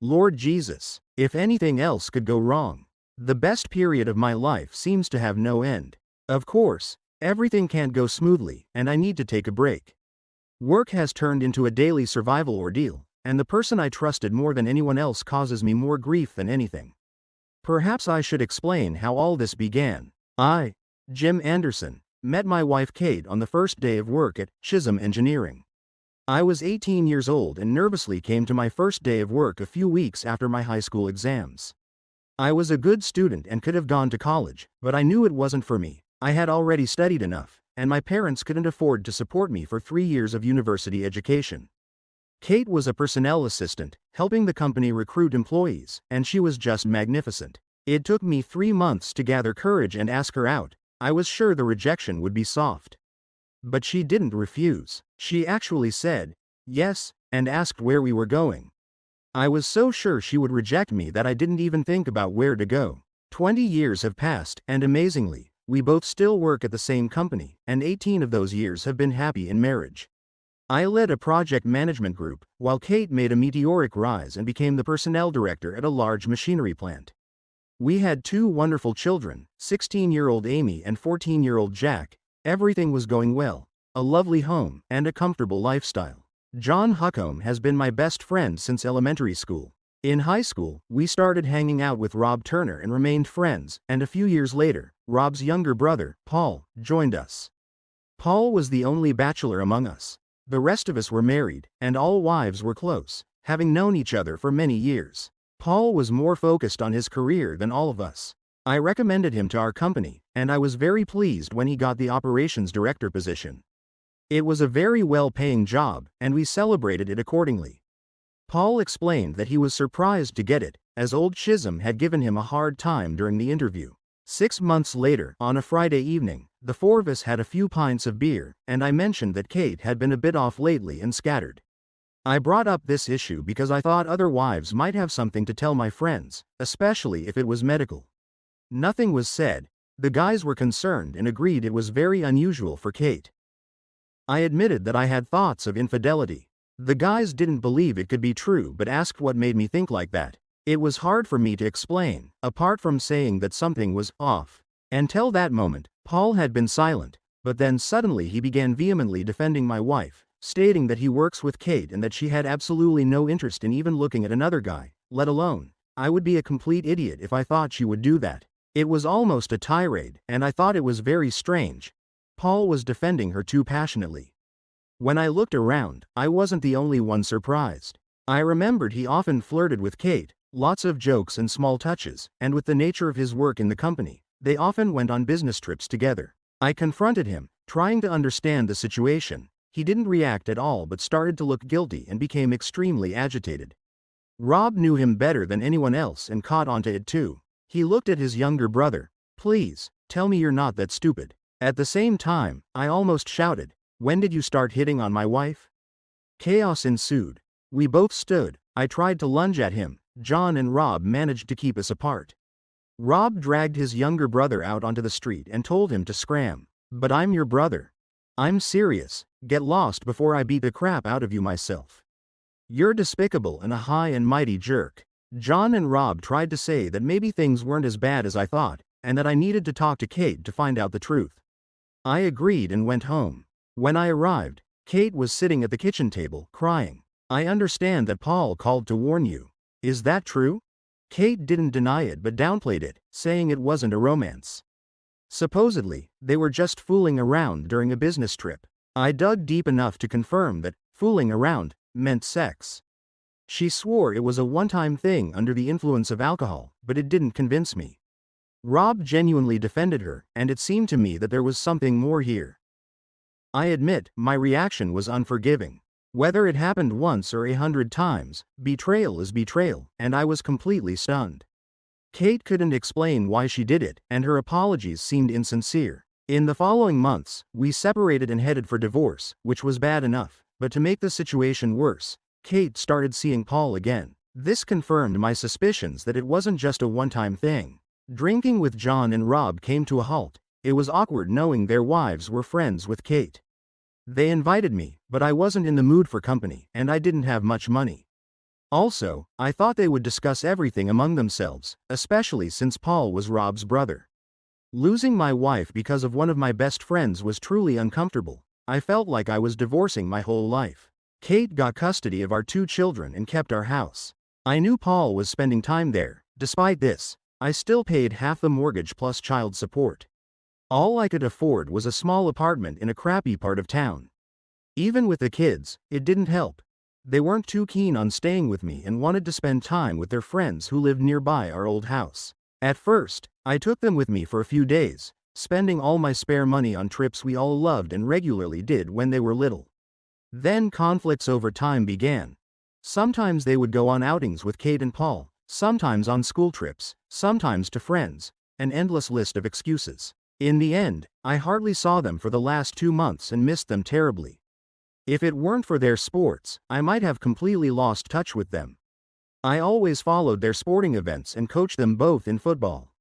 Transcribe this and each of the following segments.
Lord Jesus, if anything else could go wrong. The best period of my life seems to have no end. Of course, everything can't go smoothly, and I need to take a break. Work has turned into a daily survival ordeal, and the person I trusted more than anyone else causes me more grief than anything. Perhaps I should explain how all this began. I, Jim Anderson, met my wife Kate on the first day of work at Chisholm Engineering. I was 18 years old and nervously came to my first day of work a few weeks after my high school exams. I was a good student and could have gone to college, but I knew it wasn't for me. I had already studied enough, and my parents couldn't afford to support me for 3 years of university education. Kate was a personnel assistant, helping the company recruit employees, and she was just magnificent. It took me 3 months to gather courage and ask her out. I was sure the rejection would be soft. But she didn't refuse. She actually said yes, and asked where we were going. I was so sure she would reject me that I didn't even think about where to go. 20 years have passed, and amazingly, we both still work at the same company, and 18 of those years have been happy in marriage. I led a project management group, while Kate made a meteoric rise and became the personnel director at a large machinery plant. We had 2 wonderful children, 16-year-old Amy and 14-year-old Jack. Everything was going well. A lovely home, and a comfortable lifestyle. John Hucombe has been my best friend since elementary school. In high school, we started hanging out with Rob Turner and remained friends, and a few years later, Rob's younger brother, Paul, joined us. Paul was the only bachelor among us. The rest of us were married, and all wives were close, having known each other for many years. Paul was more focused on his career than all of us. I recommended him to our company, and I was very pleased when he got the operations director position. It was a very well-paying job, and we celebrated it accordingly. Paul explained that he was surprised to get it, as old Chisholm had given him a hard time during the interview. 6 months later, on a Friday evening, the 4 of us had a few pints of beer, and I mentioned that Kate had been a bit off lately and scattered. I brought up this issue because I thought other wives might have something to tell my friends, especially if it was medical. Nothing was said. The guys were concerned and agreed it was very unusual for Kate. I admitted that I had thoughts of infidelity. The guys didn't believe it could be true but asked what made me think like that. It was hard for me to explain, apart from saying that something was off. Until that moment, Paul had been silent, but then suddenly he began vehemently defending my wife, stating that he works with Kate and that she had absolutely no interest in even looking at another guy, let alone. I would be a complete idiot if I thought she would do that. It was almost a tirade, and I thought it was very strange. Paul was defending her too passionately. When I looked around, I wasn't the only one surprised. I remembered he often flirted with Kate, lots of jokes and small touches, and with the nature of his work in the company, they often went on business trips together. I confronted him, trying to understand the situation. He didn't react at all but started to look guilty and became extremely agitated. Rob knew him better than anyone else and caught onto it too. He looked at his younger brother. "Please, tell me you're not that stupid." At the same time, I almost shouted, "When did you start hitting on my wife?" Chaos ensued. We both stood. I tried to lunge at him. John and Rob managed to keep us apart. Rob dragged his younger brother out onto the street and told him to scram. "But I'm your brother. I'm serious. Get lost before I beat the crap out of you myself. You're despicable and a high and mighty jerk." John and Rob tried to say that maybe things weren't as bad as I thought, and that I needed to talk to Kate to find out the truth. I agreed and went home. When I arrived, Kate was sitting at the kitchen table, crying. "I understand that Paul called to warn you. Is that true?" Kate didn't deny it but downplayed it, saying it wasn't a romance. Supposedly, they were just fooling around during a business trip. I dug deep enough to confirm that fooling around meant sex. She swore it was a one-time thing under the influence of alcohol, but it didn't convince me. Rob genuinely defended her, and it seemed to me that there was something more here. I admit, my reaction was unforgiving. Whether it happened once or 100 times, betrayal is betrayal, and I was completely stunned. Kate couldn't explain why she did it, and her apologies seemed insincere. In the following months, we separated and headed for divorce, which was bad enough, but to make the situation worse, Kate started seeing Paul again. This confirmed my suspicions that it wasn't just a one-time thing. Drinking with John and Rob came to a halt. It was awkward knowing their wives were friends with Kate. They invited me, but I wasn't in the mood for company, and I didn't have much money. Also, I thought they would discuss everything among themselves, especially since Paul was Rob's brother. Losing my wife because of one of my best friends was truly uncomfortable. I felt like I was divorcing my whole life. Kate got custody of our 2 children and kept our house. I knew Paul was spending time there. Despite this, I still paid half the mortgage plus child support. All I could afford was a small apartment in a crappy part of town. Even with the kids, it didn't help. They weren't too keen on staying with me and wanted to spend time with their friends who lived nearby our old house. At first, I took them with me for a few days, spending all my spare money on trips we all loved and regularly did when they were little. Then conflicts over time began. Sometimes they would go on outings with Kate and Paul, sometimes on school trips, sometimes to friends, an endless list of excuses. In the end, I hardly saw them for the last 2 months and missed them terribly. If it weren't for their sports, I might have completely lost touch with them. I always followed their sporting events and coached them both in football.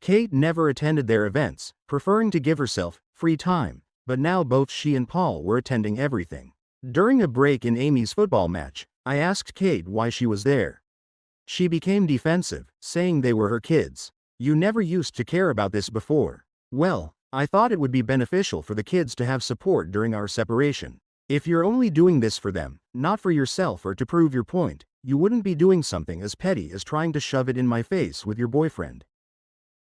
Kate never attended their events, preferring to give herself free time, but now both she and Paul were attending everything. During a break in Amy's football match, I asked Kate why she was there. She became defensive, saying they were her kids. "You never used to care about this before." "Well, I thought it would be beneficial for the kids to have support during our separation. If you're only doing this for them, not for yourself or to prove your point, you wouldn't be doing something as petty as trying to shove it in my face with your boyfriend.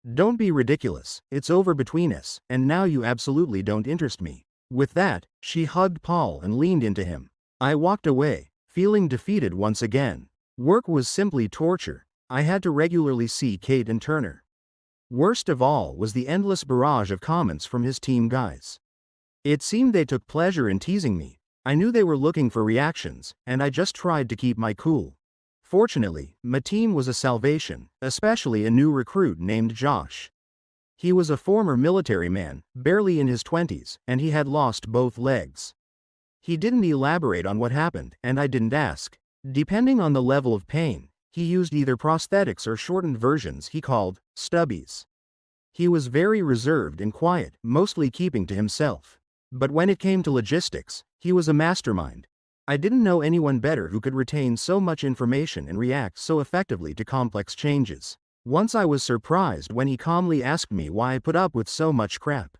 Don't be ridiculous, it's over between us, and now you absolutely don't interest me." With that, she hugged Paul and leaned into him. I walked away, feeling defeated once again. Work was simply torture. I had to regularly see Kate and Turner. Worst of all was the endless barrage of comments from his team guys. It seemed they took pleasure in teasing me. I knew they were looking for reactions, and I just tried to keep my cool. Fortunately, my team was a salvation, especially a new recruit named Josh. He was a former military man, barely in his 20s, and he had lost both legs. He didn't elaborate on what happened, and I didn't ask. Depending on the level of pain, he used either prosthetics or shortened versions he called stubbies. He was very reserved and quiet, mostly keeping to himself. But when it came to logistics, he was a mastermind. I didn't know anyone better who could retain so much information and react so effectively to complex changes. Once I was surprised when he calmly asked me why I put up with so much crap.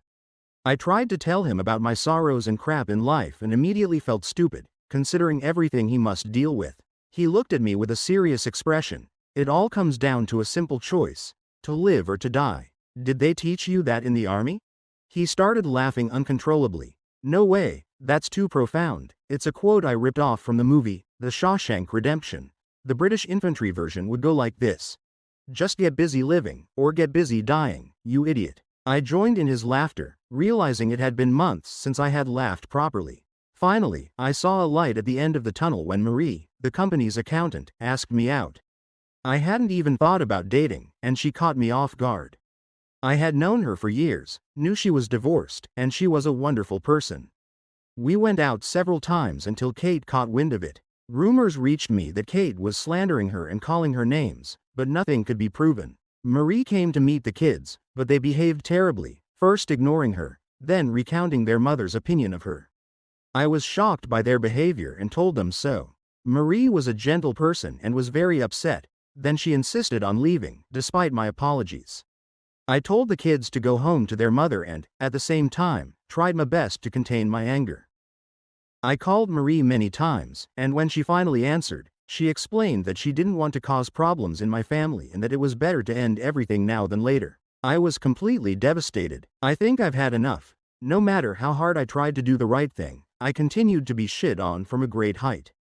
I tried to tell him about my sorrows and crap in life and immediately felt stupid, considering everything he must deal with. He looked at me with a serious expression. "It all comes down to a simple choice: to live or to die. Did they teach you that in the army?" He started laughing uncontrollably. "No way, that's too profound." It's a quote I ripped off from the movie, The Shawshank Redemption. The British infantry version would go like this: "Just get busy living, or get busy dying, you idiot." I joined in his laughter, realizing it had been months since I had laughed properly. Finally, I saw a light at the end of the tunnel when Marie, the company's accountant, asked me out. I hadn't even thought about dating, and she caught me off guard. I had known her for years, knew she was divorced, and she was a wonderful person. We went out several times until Kate caught wind of it. Rumors reached me that Kate was slandering her and calling her names, but nothing could be proven. Marie came to meet the kids, but they behaved terribly, first ignoring her, then recounting their mother's opinion of her. I was shocked by their behavior and told them so. Marie was a gentle person and was very upset, then she insisted on leaving, despite my apologies. I told the kids to go home to their mother and, at the same time, tried my best to contain my anger. I called Marie many times, and when she finally answered, she explained that she didn't want to cause problems in my family and that it was better to end everything now than later. I was completely devastated. I think I've had enough. No matter how hard I tried to do the right thing, I continued to be shit on from a great height.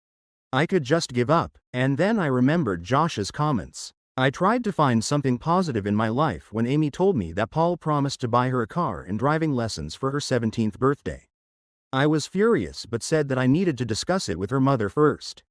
I could just give up, and then I remembered Josh's comments. I tried to find something positive in my life when Amy told me that Paul promised to buy her a car and driving lessons for her 17th birthday. I was furious but said that I needed to discuss it with her mother first.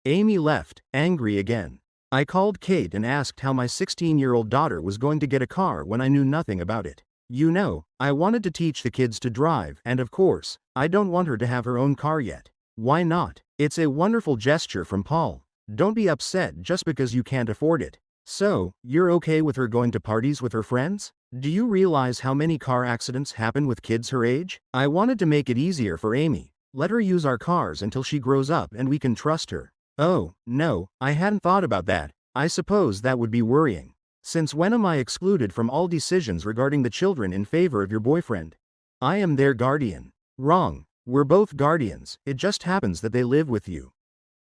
Amy left, angry again. I called Kate and asked how my 16-year-old daughter was going to get a car when I knew nothing about it. You know, I wanted to teach the kids to drive, and of course, I don't want her to have her own car yet. Why not? It's a wonderful gesture from Paul. Don't be upset just because you can't afford it. So, you're okay with her going to parties with her friends? Do you realize how many car accidents happen with kids her age? I wanted to make it easier for Amy. Let her use our cars until she grows up and we can trust her. Oh, no, I hadn't thought about that. I suppose that would be worrying. Since when am I excluded from all decisions regarding the children in favor of your boyfriend? I am their guardian. Wrong. We're both guardians, it just happens that they live with you.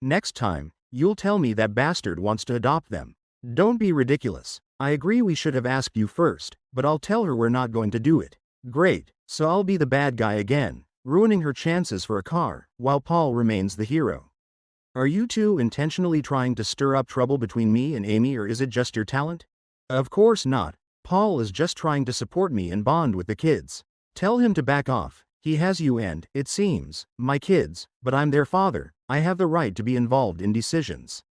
Next time, you'll tell me that bastard wants to adopt them. Don't be ridiculous. I agree we should have asked you first, but I'll tell her we're not going to do it. Great, so I'll be the bad guy again, ruining her chances for a car, while Paul remains the hero. Are you two intentionally trying to stir up trouble between me and Amy, or is it just your talent? Of course not. Paul is just trying to support me and bond with the kids. Tell him to back off. He has you and, it seems, my kids, but I'm their father. I have the right to be involved in decisions.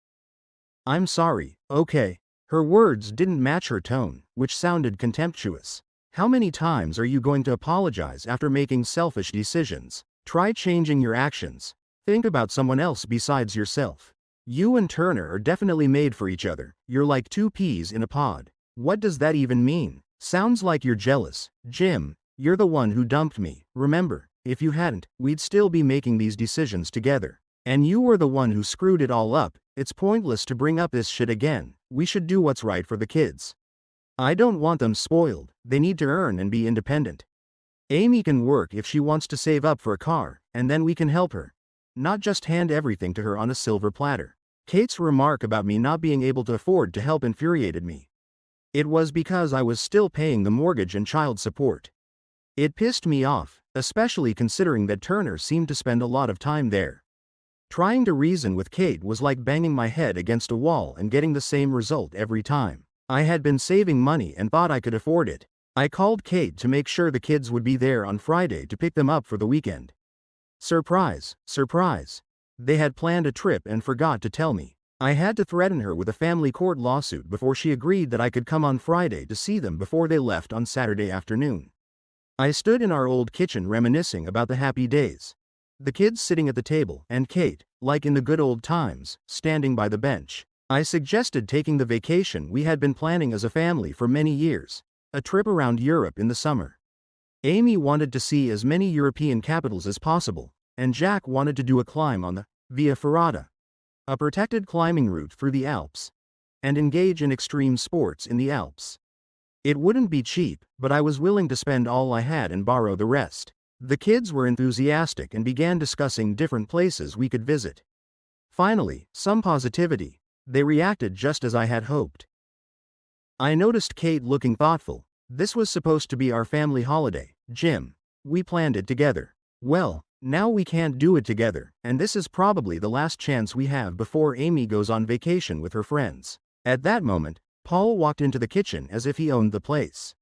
I'm sorry, okay. Her words didn't match her tone, which sounded contemptuous. How many times are you going to apologize after making selfish decisions? Try changing your actions. Think about someone else besides yourself. You and Turner are definitely made for each other. You're like two peas in a pod. What does that even mean? Sounds like you're jealous. Jim, you're the one who dumped me. Remember, if you hadn't, we'd still be making these decisions together. And you were the one who screwed it all up. It's pointless to bring up this shit again. We should do what's right for the kids. I don't want them spoiled. They need to earn and be independent. Amy can work if she wants to save up for a car, and then we can help her. Not just hand everything to her on a silver platter. Kate's remark about me not being able to afford to help infuriated me. It was because I was still paying the mortgage and child support. It pissed me off, especially considering that Turner seemed to spend a lot of time there. Trying to reason with Kate was like banging my head against a wall and getting the same result every time. I had been saving money and thought I could afford it. I called Kate to make sure the kids would be there on Friday to pick them up for the weekend. Surprise, surprise. They had planned a trip and forgot to tell me. I had to threaten her with a family court lawsuit before she agreed that I could come on Friday to see them before they left on Saturday afternoon. I stood in our old kitchen reminiscing about the happy days. The kids sitting at the table, and Kate, like in the good old times, standing by the bench. I suggested taking the vacation we had been planning as a family for many years, a trip around Europe in the summer. Amy wanted to see as many European capitals as possible, and Jack wanted to do a climb on the Via Ferrata, a protected climbing route through the Alps, and engage in extreme sports in the Alps. It wouldn't be cheap, but I was willing to spend all I had and borrow the rest. The kids were enthusiastic and began discussing different places we could visit. Finally, some positivity. They reacted just as I had hoped. I noticed Kate looking thoughtful. This was supposed to be our family holiday, Jim. We planned it together. Well, now we can't do it together, and this is probably the last chance we have before Amy goes on vacation with her friends. At that moment, Paul walked into the kitchen as if he owned the place.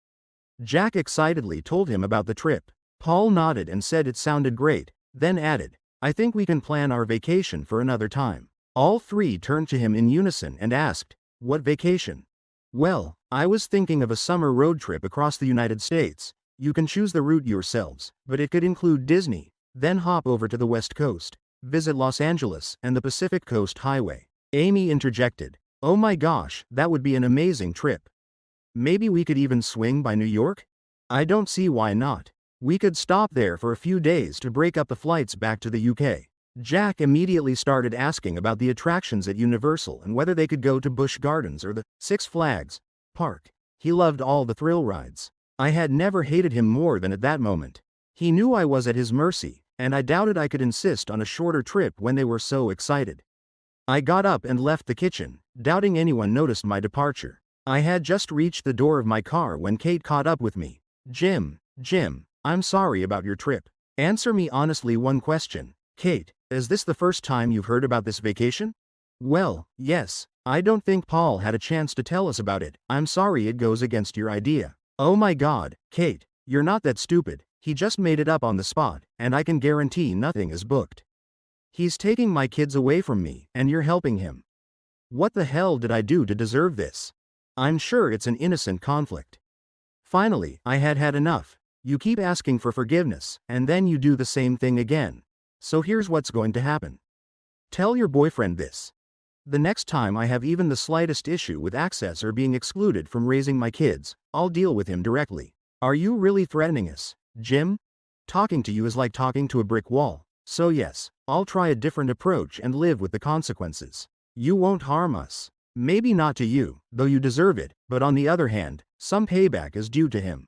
Jack excitedly told him about the trip. Paul nodded and said it sounded great, then added, I think we can plan our vacation for another time. All three turned to him in unison and asked, what vacation? Well, I was thinking of a summer road trip across the United States. You can choose the route yourselves, but it could include Disney, then hop over to the West Coast, visit Los Angeles and the Pacific Coast Highway. Amy interjected, oh my gosh, that would be an amazing trip. Maybe we could even swing by New York? I don't see why not. We could stop there for a few days to break up the flights back to the UK. Jack immediately started asking about the attractions at Universal and whether they could go to Busch Gardens or the Six Flags park. He loved all the thrill rides. I had never hated him more than at that moment. He knew I was at his mercy, and I doubted I could insist on a shorter trip when they were so excited. I got up and left the kitchen, doubting anyone noticed my departure. I had just reached the door of my car when Kate caught up with me. Jim, I'm sorry about your trip. Answer me honestly one question. Kate, is this the first time you've heard about this vacation? Well, yes. I don't think Paul had a chance to tell us about it. I'm sorry it goes against your idea. Oh my God, Kate, you're not that stupid. He just made it up on the spot, and I can guarantee nothing is booked. He's taking my kids away from me, and you're helping him. What the hell did I do to deserve this? I'm sure it's an innocent conflict. Finally, I had had enough. You keep asking for forgiveness, and then you do the same thing again. So here's what's going to happen. Tell your boyfriend this. The next time I have even the slightest issue with access or being excluded from raising my kids, I'll deal with him directly. Are you really threatening us, Jim? Talking to you is like talking to a brick wall. So yes, I'll try a different approach and live with the consequences. You won't harm us. Maybe not to you, though you deserve it, but on the other hand, some payback is due to him.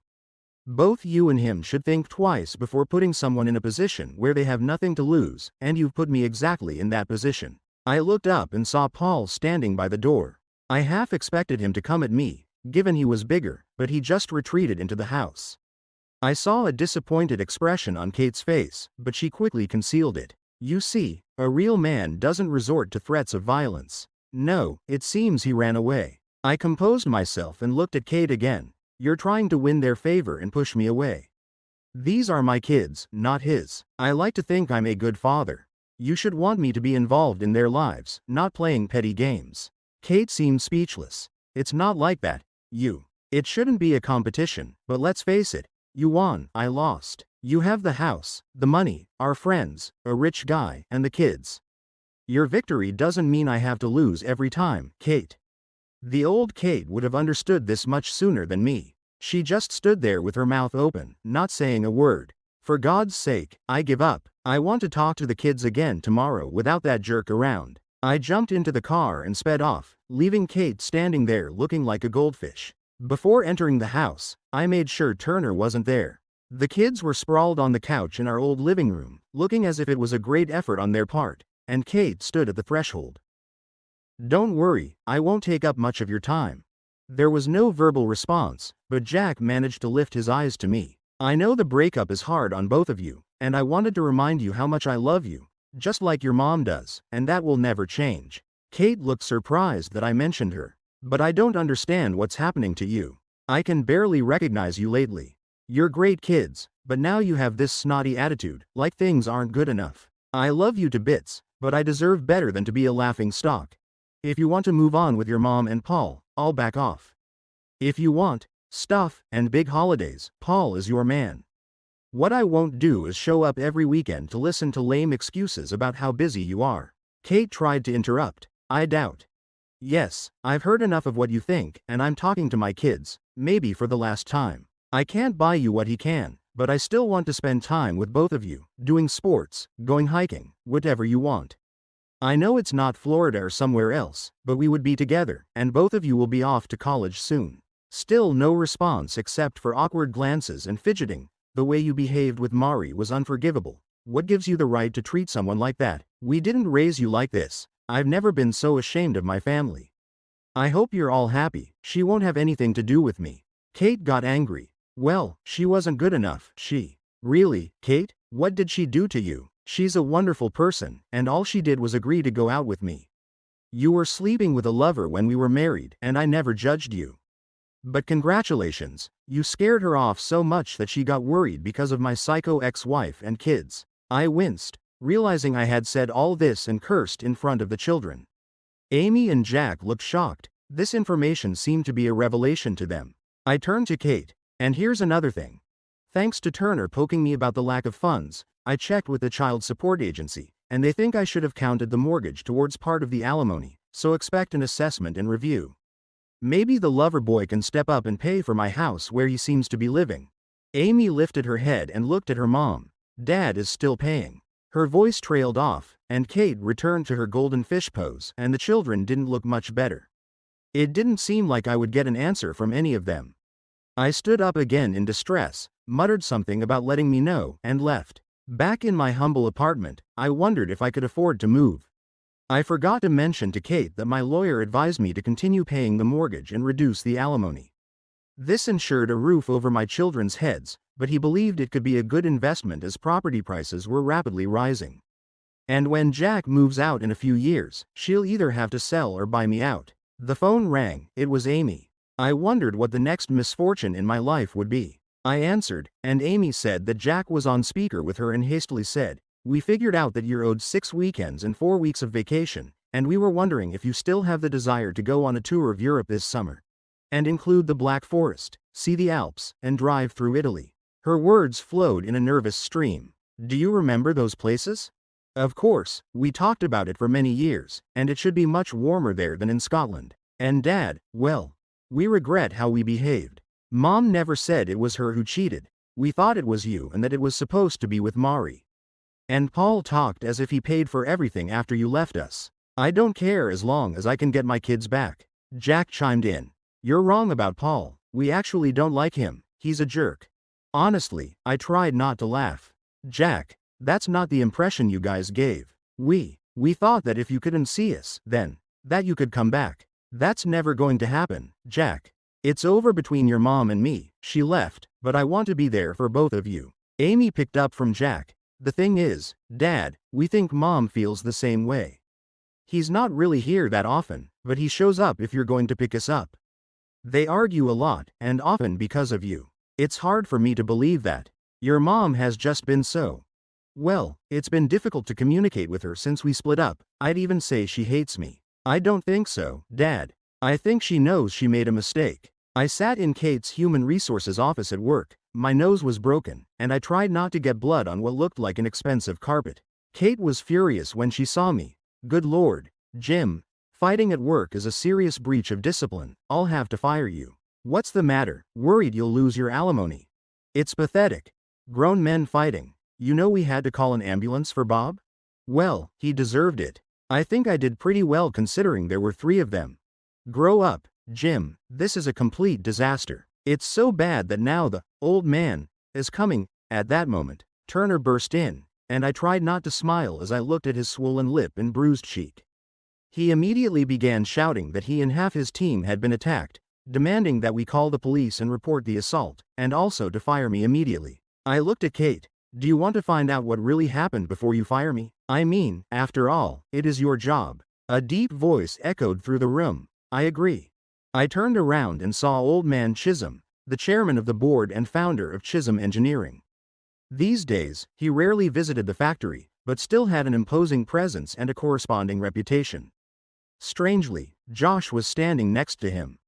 Both you and him should think twice before putting someone in a position where they have nothing to lose, and you've put me exactly in that position. I looked up and saw Paul standing by the door. I half expected him to come at me, given he was bigger, but he just retreated into the house. I saw a disappointed expression on Kate's face, but she quickly concealed it. You see, a real man doesn't resort to threats of violence. No, it seems he ran away. I composed myself and looked at Kate again. You're trying to win their favor and push me away. These are my kids, not his. I like to think I'm a good father. You should want me to be involved in their lives, not playing petty games. Kate seemed speechless. It's not like that, you. It shouldn't be a competition, but let's face it. You won, I lost. You have the house, the money, our friends, a rich guy, and the kids. Your victory doesn't mean I have to lose every time, Kate. The old Kate would have understood this much sooner than me. She just stood there with her mouth open, not saying a word. For God's sake, I give up. I want to talk to the kids again tomorrow without that jerk around. I jumped into the car and sped off, leaving Kate standing there looking like a goldfish. Before entering the house, I made sure Turner wasn't there. The kids were sprawled on the couch in our old living room, looking as if it was a great effort on their part, and Kate stood at the threshold. Don't worry, I won't take up much of your time. There was no verbal response, but Jack managed to lift his eyes to me. I know the breakup is hard on both of you, and I wanted to remind you how much I love you, just like your mom does, and that will never change. Kate looked surprised that I mentioned her. But I don't understand what's happening to you. I can barely recognize you lately. You're great kids, but now you have this snotty attitude, like things aren't good enough. I love you to bits, but I deserve better than to be a laughing stock. If you want to move on with your mom and Paul, I'll back off. If you want stuff and big holidays, Paul is your man. What I won't do is show up every weekend to listen to lame excuses about how busy you are. Kate tried to interrupt. I doubt. Yes, I've heard enough of what you think, and I'm talking to my kids, maybe for the last time. I can't buy you what he can, but I still want to spend time with both of you, doing sports, going hiking, whatever you want. I know it's not Florida or somewhere else, but we would be together, and both of you will be off to college soon. Still no response except for awkward glances and fidgeting. The way you behaved with Mari was unforgivable. What gives you the right to treat someone like that? We didn't raise you like this. I've never been so ashamed of my family. I hope you're all happy. She won't have anything to do with me. Kate got angry. Well, she wasn't good enough, she. Really, Kate? What did she do to you? She's a wonderful person, and all she did was agree to go out with me. You were sleeping with a lover when we were married, and I never judged you. But congratulations, you scared her off so much that she got worried because of my psycho ex-wife and kids. I winced, realizing I had said all this and cursed in front of the children. Amy and Jack looked shocked. This information seemed to be a revelation to them. I turned to Kate. And here's another thing. Thanks to Turner poking me about the lack of funds, I checked with the child support agency, and they think I should have counted the mortgage towards part of the alimony, so expect an assessment and review. Maybe the lover boy can step up and pay for my house where he seems to be living. Amy lifted her head and looked at her mom. Dad is still paying. Her voice trailed off, and Kate returned to her golden fish pose, and the children didn't look much better. It didn't seem like I would get an answer from any of them. I stood up again in distress, muttered something about letting me know, and left. Back in my humble apartment, I wondered if I could afford to move. I forgot to mention to Kate that my lawyer advised me to continue paying the mortgage and reduce the alimony. This ensured a roof over my children's heads, but he believed it could be a good investment as property prices were rapidly rising. And when Jack moves out in a few years, she'll either have to sell or buy me out. The phone rang. It was Amy. I wondered what the next misfortune in my life would be. I answered, and Amy said that Jack was on speaker with her and hastily said, "We figured out that you're owed 6 weekends and 4 weeks of vacation, and we were wondering if you still have the desire to go on a tour of Europe this summer. And include the Black Forest, see the Alps, and drive through Italy." Her words flowed in a nervous stream. Do you remember those places? Of course, we talked about it for many years, and it should be much warmer there than in Scotland. And Dad, well, we regret how we behaved. Mom never said it was her who cheated. We thought it was you and that it was supposed to be with Mari. And Paul talked as if he paid for everything after you left us. I don't care as long as I can get my kids back. Jack chimed in. You're wrong about Paul. We actually don't like him. He's a jerk. Honestly, I tried not to laugh. Jack, that's not the impression you guys gave. We thought that if you couldn't see us, then, that you could come back. That's never going to happen, Jack. It's over between your mom and me. She left, but I want to be there for both of you. Amy picked up from Jack. The thing is, Dad, we think Mom feels the same way. He's not really here that often, but he shows up if you're going to pick us up. They argue a lot, and often because of you. It's hard for me to believe that. Your mom has just been so. Well, it's been difficult to communicate with her since we split up. I'd even say she hates me. I don't think so, Dad. I think she knows she made a mistake. I sat in Kate's human resources office at work. My nose was broken, and I tried not to get blood on what looked like an expensive carpet. Kate was furious when she saw me. Good Lord, Jim. Fighting at work is a serious breach of discipline. I'll have to fire you. What's the matter? Worried you'll lose your alimony? It's pathetic. Grown men fighting. You know we had to call an ambulance for Bob? Well, he deserved it. I think I did pretty well considering there were 3 of them. Grow up, Jim. This is a complete disaster. It's so bad that now the old man is coming. At that moment, Turner burst in, and I tried not to smile as I looked at his swollen lip and bruised cheek. He immediately began shouting that he and half his team had been attacked, demanding that we call the police and report the assault, and also to fire me immediately. I looked at Kate. Do you want to find out what really happened before you fire me? I mean, after all, it is your job. A deep voice echoed through the room. I agree. I turned around and saw Old Man Chisholm, the chairman of the board and founder of Chisholm Engineering. These days, he rarely visited the factory, but still had an imposing presence and a corresponding reputation. Strangely, Josh was standing next to him.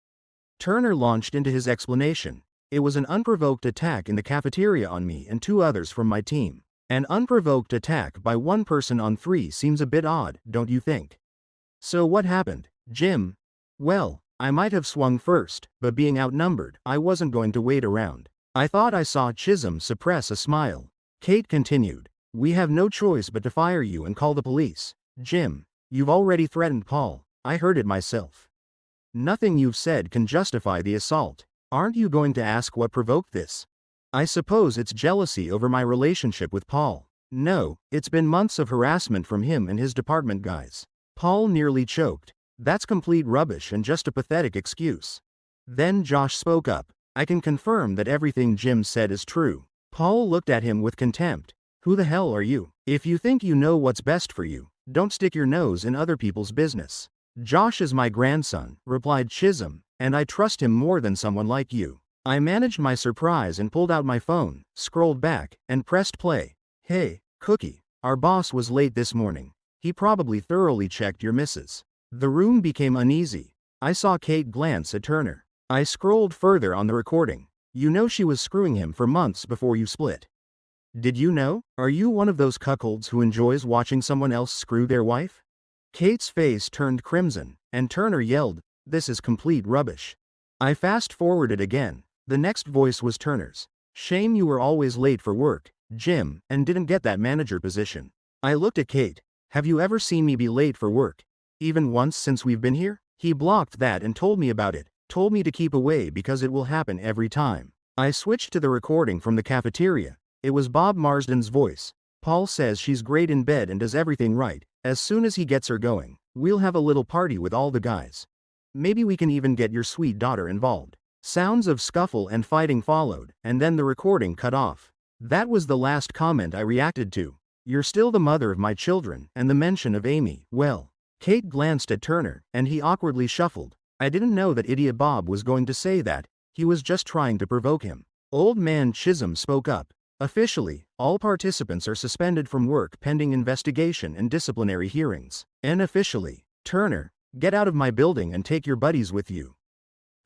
Turner launched into his explanation. It was an unprovoked attack in the cafeteria on me and 2 others from my team. An unprovoked attack by 1 person on 3 seems a bit odd, don't you think? So what happened, Jim? Well, I might have swung first, but being outnumbered, I wasn't going to wait around. I thought I saw Chisholm suppress a smile. Kate continued. We have no choice but to fire you and call the police. Jim, you've already threatened Paul. I heard it myself. Nothing you've said can justify the assault. Aren't you going to ask what provoked this? I suppose it's jealousy over my relationship with Paul. No, it's been months of harassment from him and his department guys. Paul nearly choked. That's complete rubbish and just a pathetic excuse. Then Josh spoke up. I can confirm that everything Jim said is true. Paul looked at him with contempt. Who the hell are you? If you think you know what's best for you, don't stick your nose in other people's business. Josh is my grandson, replied Chisholm, and I trust him more than someone like you. I managed my surprise and pulled out my phone, scrolled back, and pressed play. Hey, Cookie, our boss was late this morning. He probably thoroughly checked your missus. The room became uneasy. I saw Kate glance at Turner. I scrolled further on the recording. You know she was screwing him for months before you split. Did you know? Are you one of those cuckolds who enjoys watching someone else screw their wife? Kate's face turned crimson, and Turner yelled, This is complete rubbish. I fast-forwarded again. The next voice was Turner's. Shame you were always late for work, Jim, and didn't get that manager position. I looked at Kate. Have you ever seen me be late for work? Even once since we've been here? He blocked that and told me about it. Told me to keep away because it will happen every time. I switched to the recording from the cafeteria. It was Bob Marsden's voice. Paul says she's great in bed and does everything right. As soon as he gets her going, we'll have a little party with all the guys. Maybe we can even get your sweet daughter involved. Sounds of scuffle and fighting followed, and then the recording cut off. That was the last comment I reacted to. You're still the mother of my children, and the mention of Amy, well. Kate glanced at Turner, and he awkwardly shuffled. I didn't know that idiot Bob was going to say that. He was just trying to provoke him. Old Man Chisholm spoke up. Officially, all participants are suspended from work pending investigation and disciplinary hearings. Unofficially, Turner, get out of my building and take your buddies with you.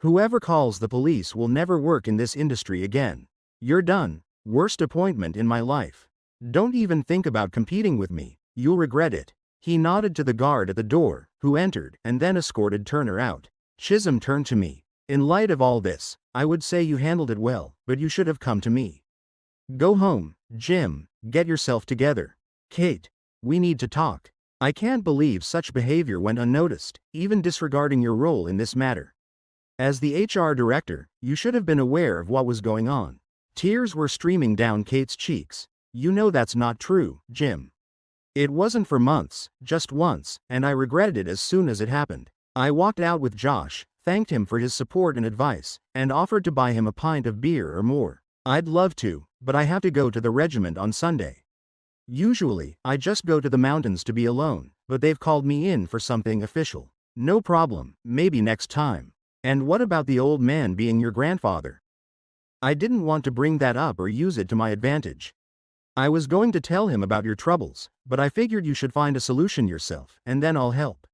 Whoever calls the police will never work in this industry again. You're done. Worst appointment in my life. Don't even think about competing with me. You'll regret it. He nodded to the guard at the door, who entered and then escorted Turner out. Chisholm turned to me. In light of all this, I would say you handled it well, but you should have come to me. Go home, Jim. Get yourself together. Kate, we need to talk. I can't believe such behavior went unnoticed, even disregarding your role in this matter. As the HR director, you should have been aware of what was going on. Tears were streaming down Kate's cheeks. You know that's not true, Jim. It wasn't for months, just once, and I regretted it as soon as it happened. I walked out with Josh, thanked him for his support and advice, and offered to buy him a pint of beer or more. I'd love to, but I have to go to the regiment on Sunday. Usually, I just go to the mountains to be alone, but they've called me in for something official. No problem, maybe next time. And what about the old man being your grandfather? I didn't want to bring that up or use it to my advantage. I was going to tell him about your troubles, but I figured you should find a solution yourself, and then I'll help.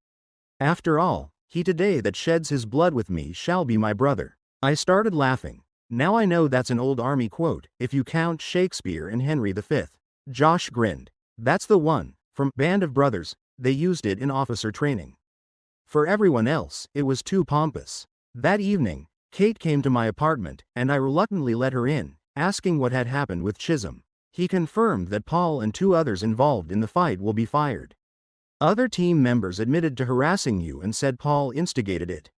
After all, he today that sheds his blood with me shall be my brother. I started laughing. Now I know that's an old army quote, if you count Shakespeare and Henry V. Josh grinned. That's the one, from Band of Brothers, they used it in officer training. For everyone else, it was too pompous. That evening, Kate came to my apartment, and I reluctantly let her in, asking what had happened with Chisholm. He confirmed that Paul and 2 others involved in the fight will be fired. Other team members admitted to harassing you and said Paul instigated it.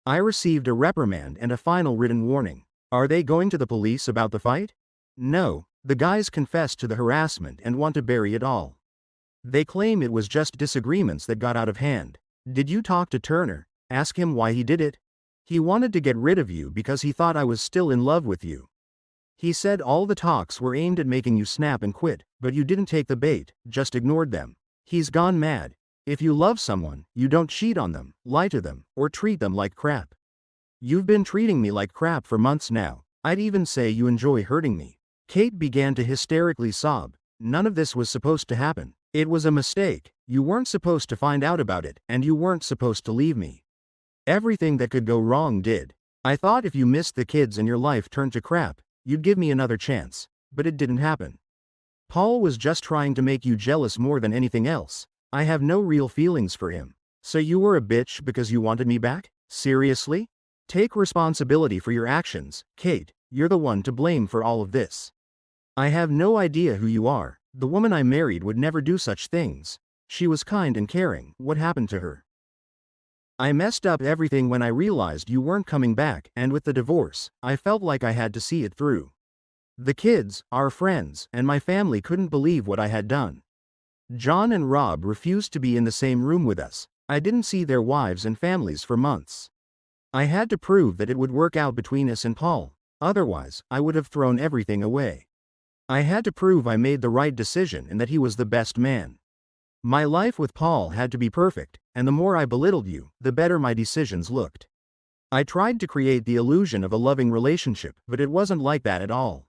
I received a reprimand and a final written warning. Are they going to the police about the fight? No, the guys confessed to the harassment and want to bury it all. They claim it was just disagreements that got out of hand. Did you talk to Turner? Ask him why he did it? He wanted to get rid of you because he thought I was still in love with you. He said all the talks were aimed at making you snap and quit, but you didn't take the bait, just ignored them. He's gone mad. If you love someone, you don't cheat on them, lie to them, or treat them like crap. You've been treating me like crap for months now. I'd even say you enjoy hurting me. Kate began to hysterically sob. None of this was supposed to happen. It was a mistake. You weren't supposed to find out about it, and you weren't supposed to leave me. Everything that could go wrong did. I thought if you missed the kids and your life turned to crap, you'd give me another chance, but it didn't happen. Paul was just trying to make you jealous more than anything else. I have no real feelings for him. So you were a bitch because you wanted me back? Seriously? Take responsibility for your actions, Kate. You're the one to blame for all of this. I have no idea who you are. The woman I married would never do such things. She was kind and caring. What happened to her? I messed up everything when I realized you weren't coming back, and with the divorce, I felt like I had to see it through. The kids, our friends, and my family couldn't believe what I had done. John and Rob refused to be in the same room with us. I didn't see their wives and families for months. I had to prove that it would work out between us and Paul. Otherwise, I would have thrown everything away. I had to prove I made the right decision and that he was the best man. My life with Paul had to be perfect, and the more I belittled you, the better my decisions looked. I tried to create the illusion of a loving relationship, but it wasn't like that at all.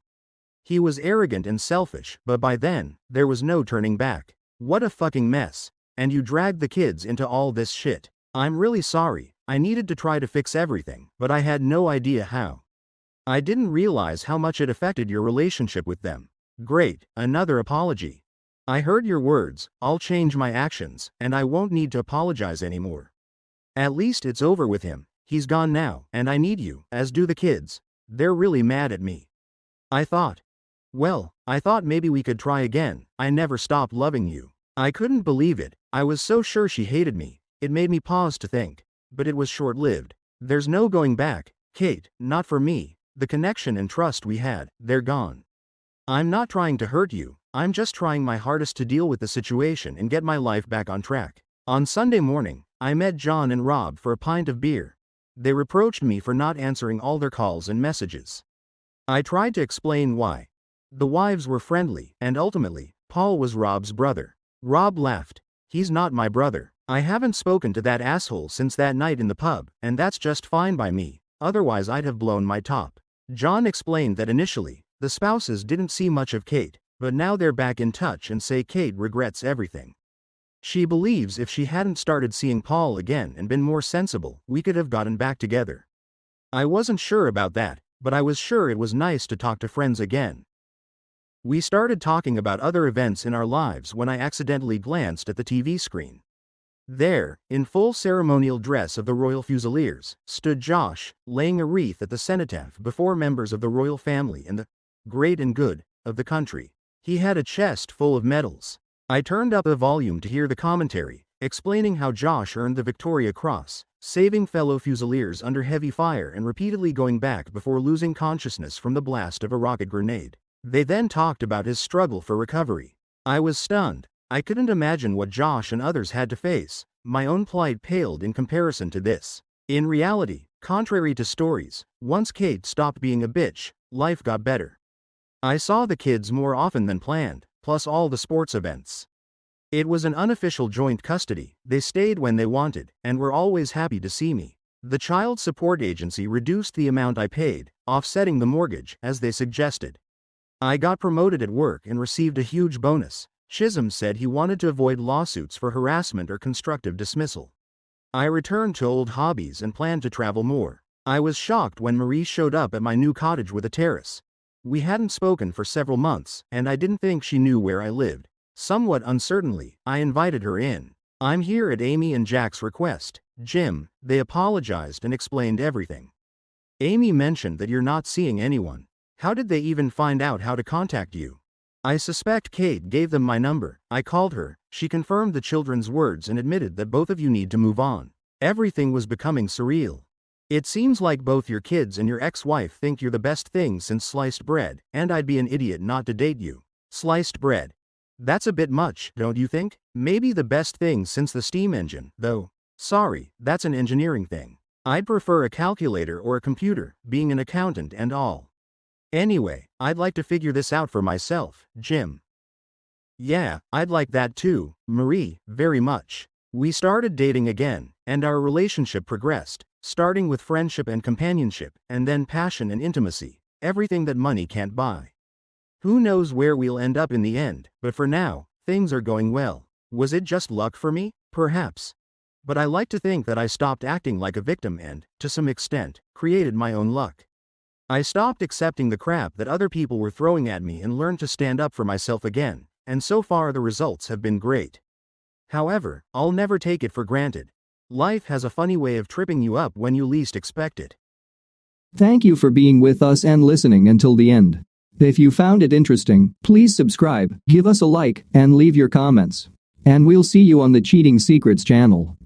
He was arrogant and selfish, but by then, there was no turning back. What a fucking mess. And you dragged the kids into all this shit. I'm really sorry. I needed to try to fix everything, but I had no idea how. I didn't realize how much it affected your relationship with them. Great, another apology. I heard your words. I'll change my actions, and I won't need to apologize anymore. At least it's over with him. He's gone now, and I need you, as do the kids. They're really mad at me. I thought maybe we could try again. I never stopped loving you. I couldn't believe it. I was so sure she hated me. It made me pause to think. But it was short-lived. There's no going back, Kate, not for me. The connection and trust we had, they're gone. I'm not trying to hurt you. I'm just trying my hardest to deal with the situation and get my life back on track. On Sunday morning, I met John and Rob for a pint of beer. They reproached me for not answering all their calls and messages. I tried to explain why. The wives were friendly, and ultimately, Paul was Rob's brother. Rob laughed. He's not my brother. I haven't spoken to that asshole since that night in the pub, and that's just fine by me. Otherwise I'd have blown my top. John explained that initially, the spouses didn't see much of Kate, but now they're back in touch and say Kate regrets everything. She believes if she hadn't started seeing Paul again and been more sensible, we could have gotten back together. I wasn't sure about that, but I was sure it was nice to talk to friends again. We started talking about other events in our lives when I accidentally glanced at the TV screen. There, in full ceremonial dress of the Royal Fusiliers, stood Josh, laying a wreath at the cenotaph before members of the royal family and the great and good of the country. He had a chest full of medals. I turned up the volume to hear the commentary, explaining how Josh earned the Victoria Cross, saving fellow Fusiliers under heavy fire and repeatedly going back before losing consciousness from the blast of a rocket grenade. They then talked about his struggle for recovery. I was stunned. I couldn't imagine what Josh and others had to face. My own plight paled in comparison to this. In reality, contrary to stories, once Kate stopped being a bitch, life got better. I saw the kids more often than planned, plus all the sports events. It was an unofficial joint custody. They stayed when they wanted, and were always happy to see me. The child support agency reduced the amount I paid, offsetting the mortgage, as they suggested. I got promoted at work and received a huge bonus. Chisholm said he wanted to avoid lawsuits for harassment or constructive dismissal. I returned to old hobbies and planned to travel more. I was shocked when Marie showed up at my new cottage with a terrace. We hadn't spoken for several months, and I didn't think she knew where I lived. Somewhat uncertainly, I invited her in. I'm here at Amy and Jack's request, Jim. They apologized and explained everything. Amy mentioned that you're not seeing anyone. How did they even find out how to contact you? I suspect Kate gave them my number. I called her. She confirmed the children's words and admitted that both of you need to move on. Everything was becoming surreal. It seems like both your kids and your ex-wife think you're the best thing since sliced bread, and I'd be an idiot not to date you. Sliced bread. That's a bit much, don't you think? Maybe the best thing since the steam engine, though. Sorry, that's an engineering thing. I'd prefer a calculator or a computer, being an accountant and all. Anyway, I'd like to figure this out for myself, Jim. Yeah, I'd like that too, Marie, very much. We started dating again, and our relationship progressed, starting with friendship and companionship, and then passion and intimacy, everything that money can't buy. Who knows where we'll end up in the end, but for now, things are going well. Was it just luck for me? Perhaps. But I like to think that I stopped acting like a victim and, to some extent, created my own luck. I stopped accepting the crap that other people were throwing at me and learned to stand up for myself again, and so far the results have been great. However, I'll never take it for granted. Life has a funny way of tripping you up when you least expect it. Thank you for being with us and listening until the end. If you found it interesting, please subscribe, give us a like, and leave your comments. And we'll see you on the Cheating Secrets channel.